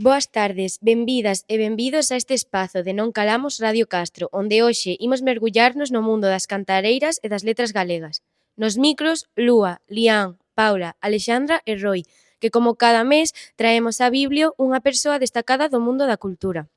Boas tardes, benvidas e benvidos a este espazo de Non Calamos Radio Castro, onde hoxe imos mergullarnos no mundo das cantareiras e das letras galegas. Nos micros, Lúa, Lián, Paula, Alexandra e Roi, que como cada mes traemos a Biblio unha persoa destacada do mundo da cultura.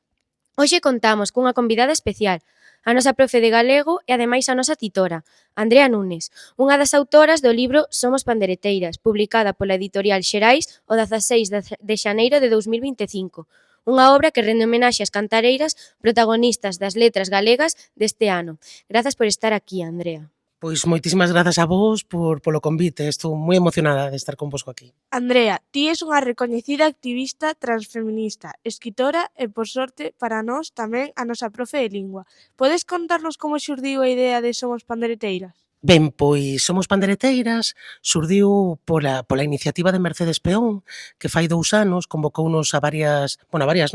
Hoxe contamos cunha convidada especial, a nosa profe de galego e ademais a nosa titora, Andrea Núñez, unha das autoras do libro Somos Pandereteiras, publicada pola editorial Xerais o 16 de xaneiro de 2025, unha obra que rende homenaxe ás cantareiras protagonistas das letras galegas deste ano. Grazas por estar aquí, Andrea. Pois moitísimas grazas a vos polo convite, estou moi emocionada de estar convosco aquí. Andrea, ti és unha recoñecida activista transfeminista, escritora e, por sorte, para nós tamén a nosa profe de lingua. Podes contarnos como xurdiu a idea de Somos Pandereteiras? Ben, pois Somos Pandereteiras xurdiu pola iniciativa de Mercedes Peón, que fai 2 anos convocounos a varias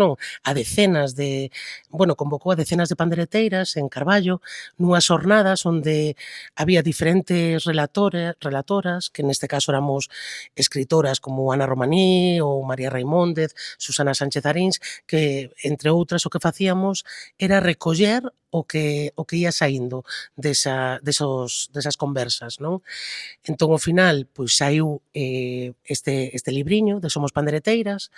non, a decenas de, convocou a decenas de pandereteiras en Carballo, nunhas xornadas onde había diferentes relatoras, que neste caso éramos escritoras como Ana Romaní ou María Raimóndez, Susana Sánchez Arins, que, entre outras, o que facíamos era recoller o que ia saindo desas conversas, non? Entón, ao final, pois saiu este libriño de Somos Pandereteiras,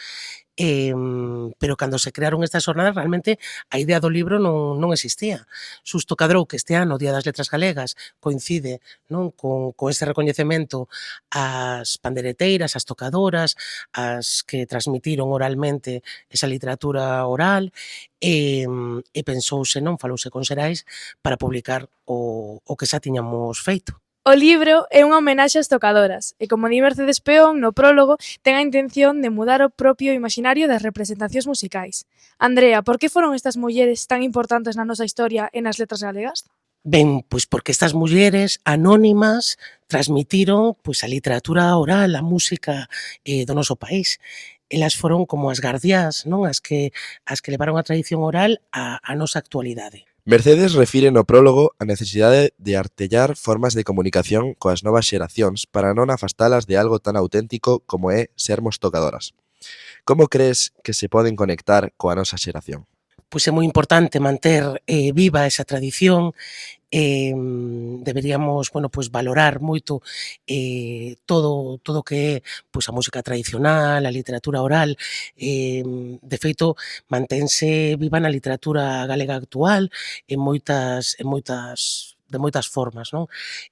pero cando se crearon estas xornadas, realmente a idea do libro non existía. Xusto cadrou que este ano, o Día das Letras Galegas, coincide non con ese recoñecemento ás pandereteiras, ás tocadoras, as que transmitiron oralmente esa literatura oral, e pensouse, non, falouse con Xerais para publicar o que xa tiñamos feito. O libro é unha homenaxe ás tocadoras e, como di Mercedes Peón no prólogo, ten a intención de mudar o propio imaxinario das representacións musicais. Andrea, por que foron estas mulleres tan importantes na nosa historia e nas letras galegas? Ben, pois porque estas mulleres anónimas transmitiron pois a literatura oral, a música do noso país. Elas foron como as gardiás, non? As que levaron a tradición oral á nosa actualidade. Mercedes refire no prólogo a necesidade de artellar formas de comunicación coas novas xeracións para non afastalas de algo tan auténtico como é sermos tocadoras. Como crees que se poden conectar coa nosa xeración? Pois é moi importante manter viva esa tradición, deberíamos, valorar moito todo o que é pois a música tradicional, a literatura oral, de feito mantense viva na literatura galega actual de moitas formas, non?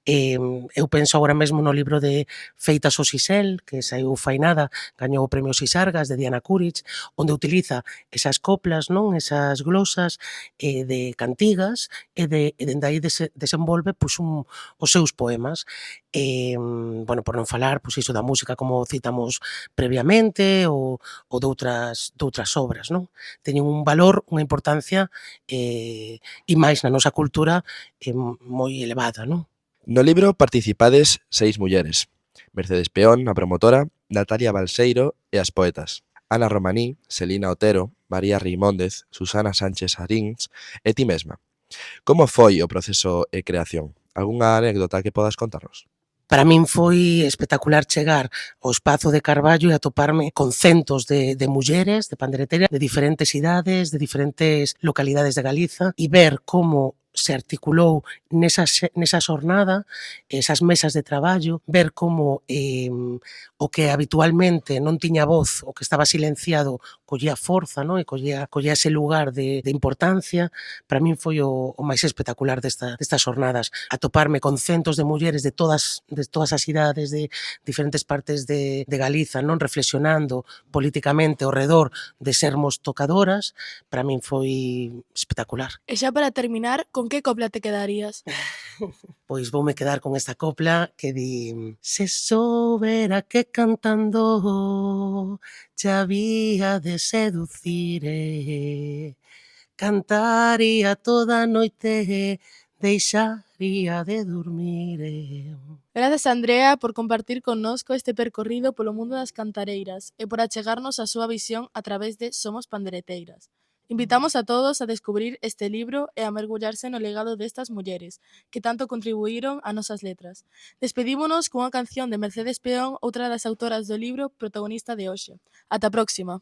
Eu penso agora mesmo no libro de Feitas o Sisel, que saiu fainada, gañou o premio Sisargas de Diana Kuric, onde utiliza esas coplas, non? Esas glosas de cantigas e dende aí desenvolve pois os seus poemas. Por non falar pois iso da música como citamos previamente ou doutras obras, non? Teñen un valor, unha importancia e máis na nosa cultura moi elevada, non? No libro participades 6 mulleres: Mercedes Peón, a promotora, Natalia Balseiro e as poetas, Ana Romaní, Selina Otero, María Raimóndez, Susana Sánchez Arins e ti mesma. Como foi o proceso e creación? Algunha anécdota que podas contarnos? Para min foi espectacular chegar ao espazo de Carballo e atoparme con centos de mulleres, de pandereteiras, de diferentes idades, de diferentes localidades de Galiza, e ver como se articulou nesa xornada, esas mesas de traballo, ver como o que habitualmente non tiña voz, o que estaba silenciado, collía forza, non? E collía ese lugar de importancia. Para min foi o máis espectacular destas xornadas, atoparme con centos de mulleres de todas as idades, de diferentes partes de Galiza, non, reflexionando políticamente ao redor de sermos tocadoras. Para min foi espectacular. E xa para terminar, con que copla te quedarías? Pois voume quedar con esta copla que di: se soubera que cantando xa había de seducire, cantaría toda a noite, deixaría de dormir. Grazas, Andrea, por compartir connosco este percorrido polo mundo das cantareiras e por achegarnos a súa visión a través de Somos Pandereteiras. Invitamos a todos a descubrir este libro e a mergullarse no legado destas mulleres, que tanto contribuíron a nosas letras. Despedímonos cunha canción de Mercedes Peón, outra das autoras do libro protagonista de hoxe. Ata a próxima!